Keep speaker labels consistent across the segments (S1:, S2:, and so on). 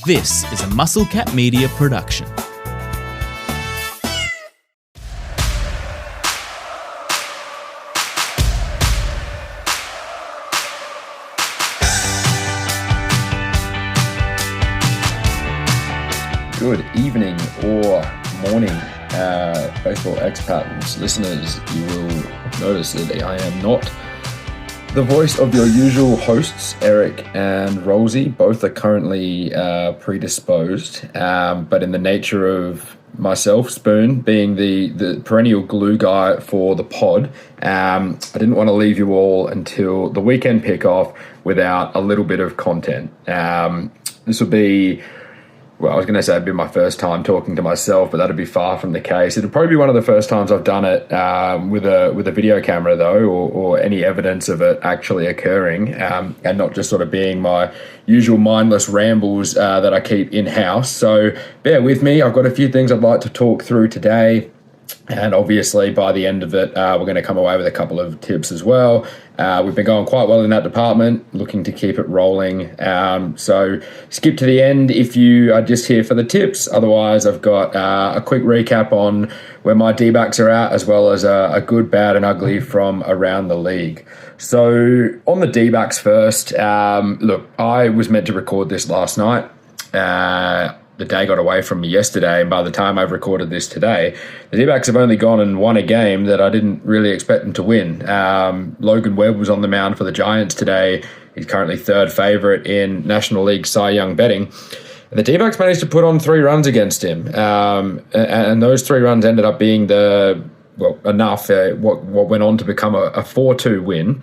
S1: This is a Musclecat Media production.
S2: Good evening or morning, baseball expats listeners. You will notice that I am not the voice of your usual hosts, Eric and Rolsey. Both are currently predisposed, but in the nature of myself, Spoon, being the perennial glue guy for the pod, I didn't want to leave you all until the weekend pickoff without a little bit of content. This will be... Well, I was going to say it'd be my first time talking to myself, but that'd be far from the case. It'd probably be one of the first times I've done it with a video camera, though, or any evidence of it actually occurring, and not just sort of being my usual mindless rambles that I keep in-house. So bear with me. I've got a few things I'd like to talk through today. And obviously, by the end of it, we're going to come away with a couple of tips as well. We've been going quite well in that department, looking to keep it rolling. So skip to the end if you are just here for the tips. Otherwise, I've got a quick recap on where my D-backs are at, as well as a good, bad, and ugly from around the league. So on the D-backs first, look, I was meant to record this last night. The day got away from me yesterday, and by the time I've recorded this today, the D-backs have only gone and won a game that I didn't really expect them to win. Logan Webb was on the mound for the Giants today. He's currently third favourite in National League Cy Young betting. And the D-backs managed to put on 3 runs against him, and those 3 runs ended up being enough. What went on to become a 4-2 win.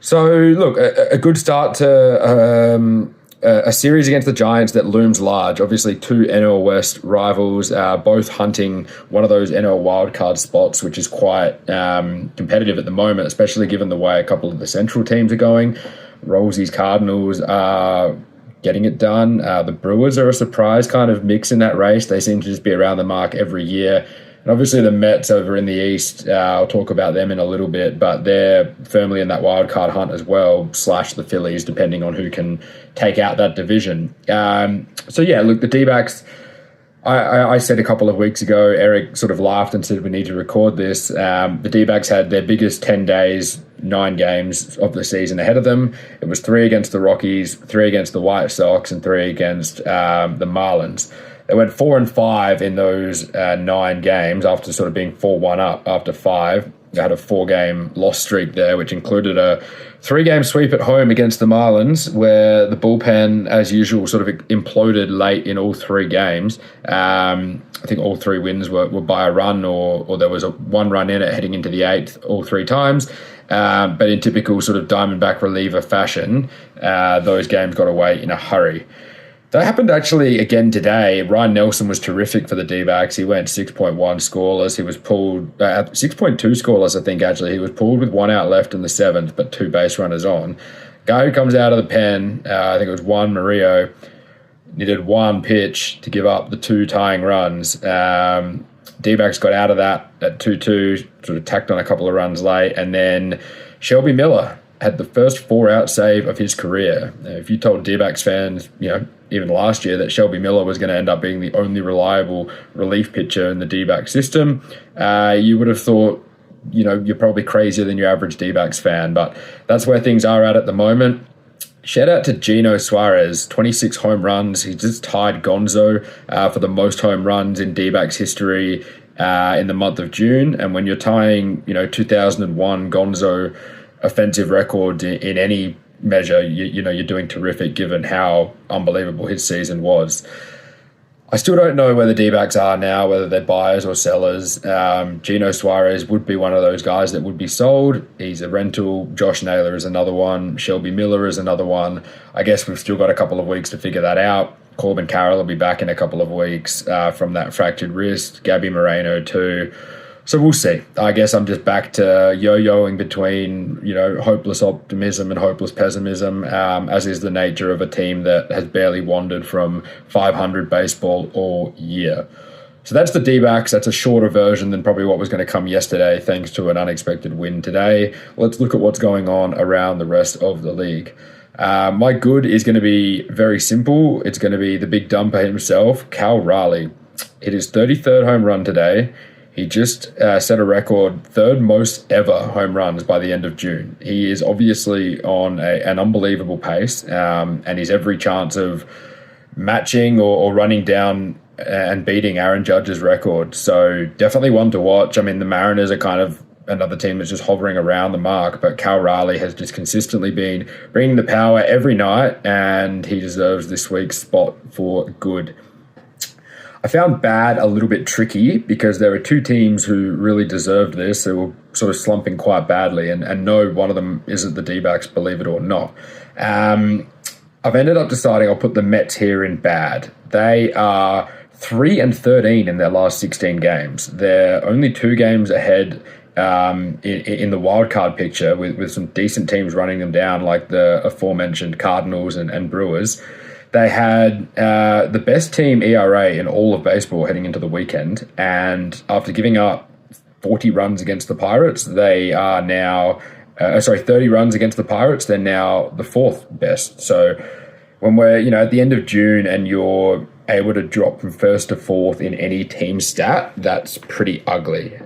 S2: So look, a good start to a series against the Giants that looms large. Obviously, 2 NL West rivals, both hunting one of those NL wildcard spots, which is quite competitive at the moment, especially given the way a couple of the Central teams are going. Rolsey's Cardinals are getting it done. The Brewers are a surprise kind of mix in that race. They seem to just be around the mark every year. And obviously the Mets over in the East, I'll talk about them in a little bit, but they're firmly in that wild card hunt as well, / the Phillies, depending on who can take out that division. So yeah, look, the D-backs, I said a couple of weeks ago, Eric sort of laughed and said we need to record this. The D-backs had their biggest 10 days, 9 games of the season ahead of them. It was 3 against the Rockies, 3 against the White Sox, and 3 against the Marlins. They went 4-5 in those 9 games after sort of being 4-1 up after 5. They had a 4-game loss streak there, which included a 3-game sweep at home against the Marlins, where the bullpen, as usual, sort of imploded late in all 3 games. I think all 3 wins were by a run, or there was a 1 run in it heading into the 8th all 3 times. But in typical sort of Diamondback reliever fashion, those games got away in a hurry. That happened actually again today. Ryan Nelson was terrific for the D-backs. He went 6.1 scoreless. He was pulled 6.2 scoreless, I think, actually. He was pulled with 1 out left in the 7th, but 2 base runners on. Guy who comes out of the pen, I think it was Juan Murillo, needed 1 pitch to give up the 2 tying runs. D-backs got out of that at 2-2, sort of tacked on a couple of runs late, and then Shelby Miller had the first 4-out save of his career. If you told D-backs fans, even last year, that Shelby Miller was going to end up being the only reliable relief pitcher in the D-back system, you would have thought, you're probably crazier than your average D-backs fan. But that's where things are at the moment. Shout out to Gino Suarez, 26 home runs. He just tied Gonzo for the most home runs in D-backs history in the month of June. And when you're tying, 2001 Gonzo offensive record in any measure, you're doing terrific given how unbelievable his season was. I still don't know where the D-backs are now, whether they're buyers or sellers. Gino Suarez would be one of those guys that would be sold. He's a rental. Josh Naylor is another one. Shelby Miller is another one. I guess we've still got a couple of weeks to figure that out. Corbin Carroll will be back in a couple of weeks from that fractured wrist. Gabby Moreno too. So we'll see. I guess I'm just back to yo-yoing between, hopeless optimism and hopeless pessimism, as is the nature of a team that has barely wandered from 500 baseball all year. So that's the D-backs. That's a shorter version than probably what was going to come yesterday, thanks to an unexpected win today. Let's look at what's going on around the rest of the league. My good is going to be very simple. It's going to be the big dumper himself, Cal Raleigh. Hit his 33rd home run today. He just set a record, third most ever home runs by the end of June. He is obviously on an unbelievable pace, and he's every chance of matching or running down and beating Aaron Judge's record. So definitely one to watch. I mean, the Mariners are kind of another team that's just hovering around the mark, but Cal Raleigh has just consistently been bringing the power every night, and he deserves this week's spot for good. I found bad a little bit tricky because there are two teams who really deserved this, who were sort of slumping quite badly, and no, one of them isn't the D-backs, believe it or not. I've ended up deciding I'll put the Mets here in bad. They are 3-13 in their last 16 games. They're only 2 games ahead in the wildcard picture with some decent teams running them down, like the aforementioned Cardinals and Brewers. They had the best team ERA in all of baseball heading into the weekend, and after giving up 40 runs against the Pirates, they are now 30 runs against the Pirates, they're now the 4th best. So when we're, at the end of June and you're able to drop from 1st to 4th in any team stat, that's pretty ugly.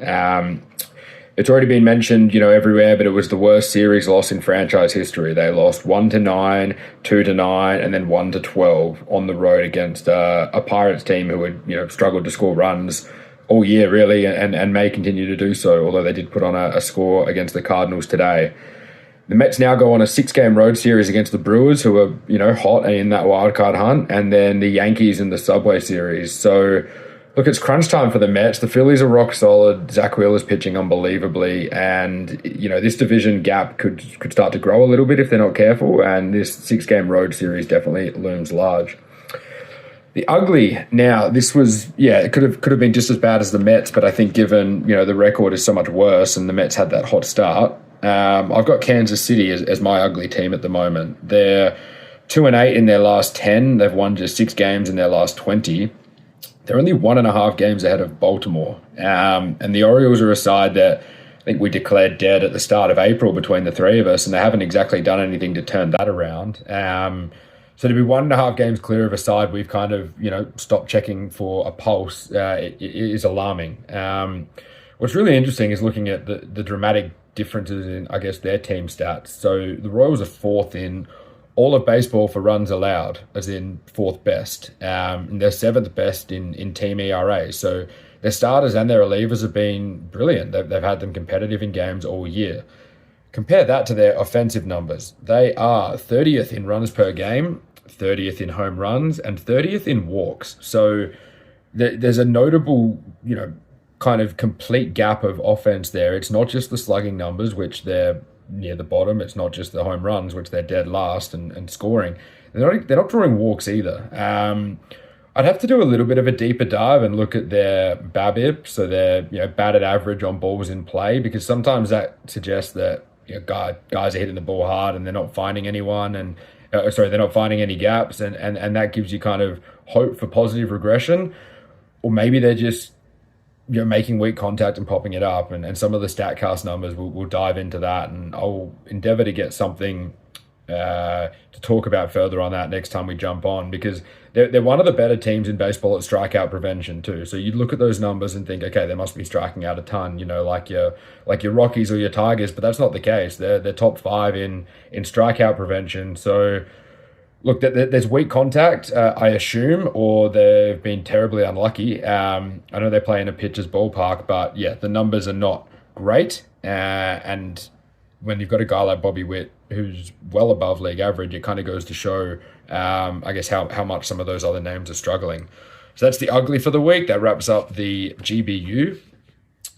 S2: It's already been mentioned, everywhere, but it was the worst series loss in franchise history. They lost 1-9, 2-9, and then 1-12 on the road against a Pirates team who had, struggled to score runs all year, really, and may continue to do so, although they did put on a score against the Cardinals today. The Mets now go on a 6-game road series against the Brewers, who are, hot and in that wildcard hunt, and then the Yankees in the Subway Series. So, look, it's crunch time for the Mets. The Phillies are rock solid. Zach Wheeler's pitching unbelievably, and this division gap could start to grow a little bit if they're not careful. And this 6-game road series definitely looms large. The ugly, now this was it could have been just as bad as the Mets, but I think given the record is so much worse and the Mets had that hot start, I've got Kansas City as my ugly team at the moment. They're 2-8 in their last 10. They've won just 6 games in their last 20. They're only 1.5 games ahead of Baltimore. And the Orioles are a side that I think we declared dead at the start of April between the three of us, and they haven't exactly done anything to turn that around. So to be 1.5 games clear of a side we've kind of, stopped checking for a pulse, it is alarming. What's really interesting is looking at the dramatic differences in, I guess, their team stats. So the Royals are 4th in all of baseball for runs allowed, as in 4th best. And they're 7th best in team ERA. So their starters and their relievers have been brilliant. They've had them competitive in games all year. Compare that to their offensive numbers. They are 30th in runs per game, 30th in home runs, and 30th in walks. So there's a notable, kind of complete gap of offense there. It's not just the slugging numbers, which they're near the bottom. It's not just the home runs, which they're dead last and scoring. They're not drawing walks either. I'd have to do a little bit of a deeper dive and look at their BABIP, so their batted average on balls in play, because sometimes that suggests that guys are hitting the ball hard and they're not finding anyone, and they're not finding any gaps, and that gives you kind of hope for positive regression. Or maybe they're just making weak contact and popping it up, and some of the StatCast numbers, we'll dive into that, and I'll endeavor to get something to talk about further on that next time we jump on, because they're one of the better teams in baseball at strikeout prevention too. So you look at those numbers and think, okay, they must be striking out a ton, like your Rockies or your Tigers, but that's not the case. They're top 5 in strikeout prevention. So look, there's weak contact, I assume, or they've been terribly unlucky. I know they play in a pitcher's ballpark, but the numbers are not great. And when you've got a guy like Bobby Witt, who's well above league average, it kind of goes to show, I guess, how much some of those other names are struggling. So that's the ugly for the week. That wraps up the GBU.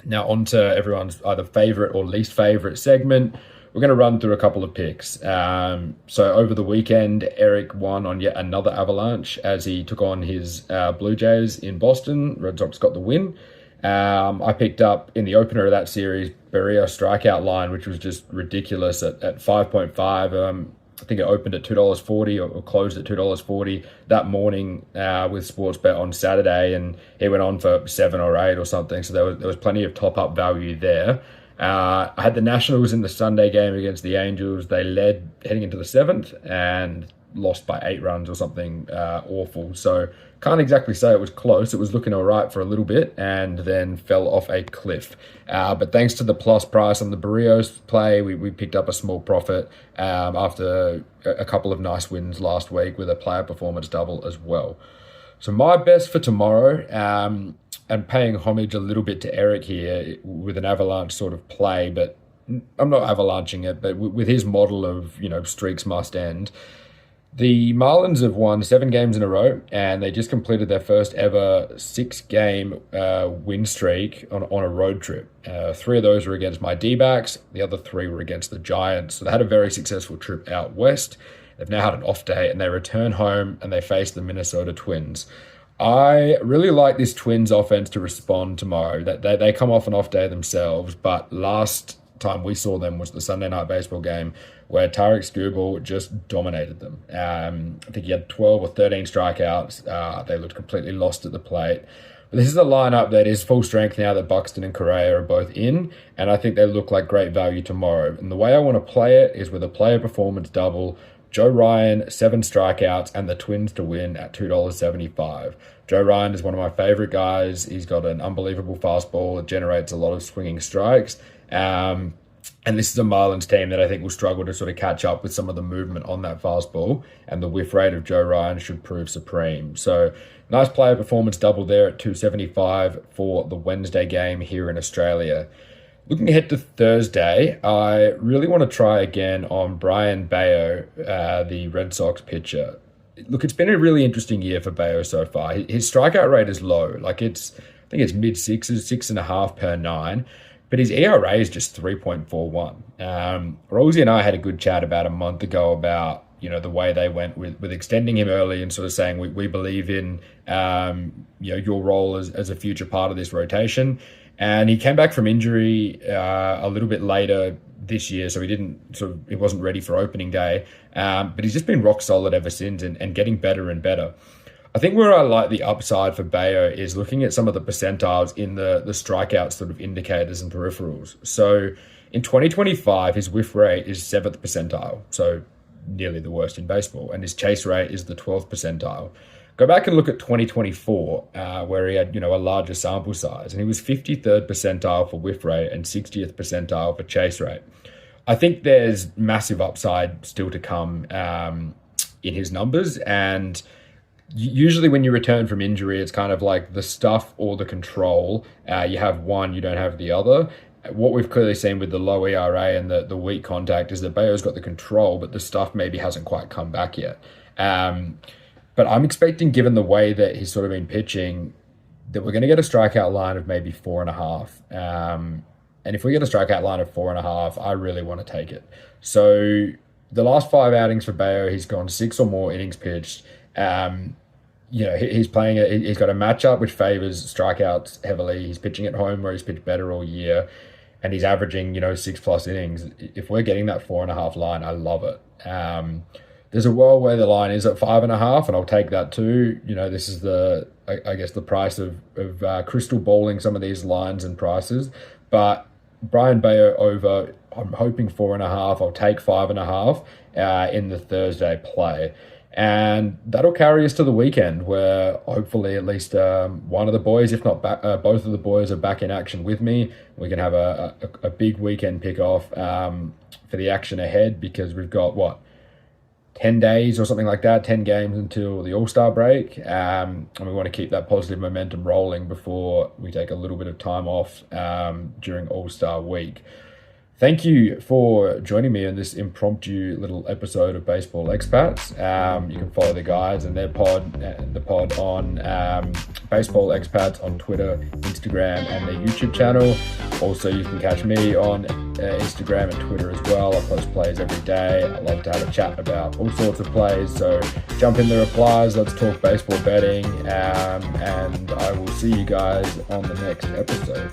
S2: Now on to everyone's either favorite or least favorite segment. We're going to run through a couple of picks. So over the weekend, Eric won on yet another avalanche as he took on his Blue Jays in Boston. Red Sox got the win. I picked up in the opener of that series Barrios strikeout line, which was just ridiculous at 5.5. I think it opened at $2.40 or closed at $2.40 that morning with Sportsbet on Saturday, and he went on for 7 or 8 or something. So there was plenty of top up value there. I had the Nationals in the Sunday game against the Angels. They led heading into the 7th and lost by 8 runs or something awful. So can't exactly say it was close. It was looking all right for a little bit and then fell off a cliff. But thanks to the plus price on the Barrios play, we picked up a small profit after a couple of nice wins last week with a player performance double as well. So my best for tomorrow, and paying homage a little bit to Eric here with an avalanche sort of play, but I'm not avalanching it, but with his model of, streaks must end. The Marlins have won 7 games in a row, and they just completed their first ever 6-game win streak on a road trip. 3 of those were against my D-backs. The other 3 were against the Giants. So they had a very successful trip out west. They've now had an off day, and they return home, and they face the Minnesota Twins. I really like this Twins offense to respond tomorrow. They come off an off day themselves, but last time we saw them was the Sunday Night Baseball game where Tarek Skubal just dominated them. I think he had 12 or 13 strikeouts. They looked completely lost at the plate. But this is a lineup that is full strength now that Buxton and Correa are both in, and I think they look like great value tomorrow. And the way I want to play it is with a player performance double, Joe Ryan, 7 strikeouts, and the Twins to win at $2.75. Joe Ryan is one of my favorite guys. He's got an unbelievable fastball. It generates a lot of swinging strikes. And this is a Marlins team that I think will struggle to sort of catch up with some of the movement on that fastball, and the whiff rate of Joe Ryan should prove supreme. So nice player performance double there at $2.75 for the Wednesday game here in Australia. Looking ahead to Thursday, I really want to try again on Brian Bayo, the Red Sox pitcher. Look, it's been a really interesting year for Bayo so far. His strikeout rate is low. I think it's mid-6s, 6.5 per 9. But his ERA is just 3.41. Rolsey and I had a good chat about a month ago about, the way they went with extending him early and sort of saying we believe in, your role as a future part of this rotation. And he came back from injury a little bit later this year, so he wasn't ready for opening day. But he's just been rock solid ever since and getting better and better. I think where I like the upside for Bayo is looking at some of the percentiles in the strikeout sort of indicators and peripherals. So in 2025, his whiff rate is 7th percentile, so nearly the worst in baseball, and his chase rate is the 12th percentile. Go back and look at 2024, where he had, a larger sample size, and he was 53rd percentile for whiff rate and 60th percentile for chase rate. I think there's massive upside still to come in his numbers, and usually when you return from injury, it's kind of like the stuff or the control. You have one, you don't have the other. What we've clearly seen with the low ERA and the weak contact is that Bayo's got the control, but the stuff maybe hasn't quite come back yet. But I'm expecting, given the way that he's sort of been pitching, that we're going to get a strikeout line of maybe 4.5. And if we get a strikeout line of 4.5, I really want to take it. So the last 5 outings for Bayo, he's gone 6 or more innings pitched. He's playing he's got a matchup which favors strikeouts heavily. He's pitching at home where he's pitched better all year, and he's averaging 6+ innings. If we're getting that 4.5 line, I love it. There's a world where the line is at 5.5, and I'll take that too. This is the price of crystal balling some of these lines and prices. But Brian Bayo over, I'm hoping 4.5. I'll take 5.5 in the Thursday play. And that'll carry us to the weekend, where hopefully at least one of the boys, if not both of the boys, are back in action with me. We can have a big weekend kickoff for the action ahead, because we've got, 10 days or something like that, 10 games until the All-Star break. And we want to keep that positive momentum rolling before we take a little bit of time off during All-Star week. Thank you for joining me in this impromptu little episode of Baseball Expats. You can follow the guys and the pod on Baseball Expats on Twitter, Instagram, and their YouTube channel. Also, you can catch me on Instagram and Twitter as well. I post plays every day. I love to have a chat about all sorts of plays. So jump in the replies. Let's talk baseball betting. And I will see you guys on the next episode.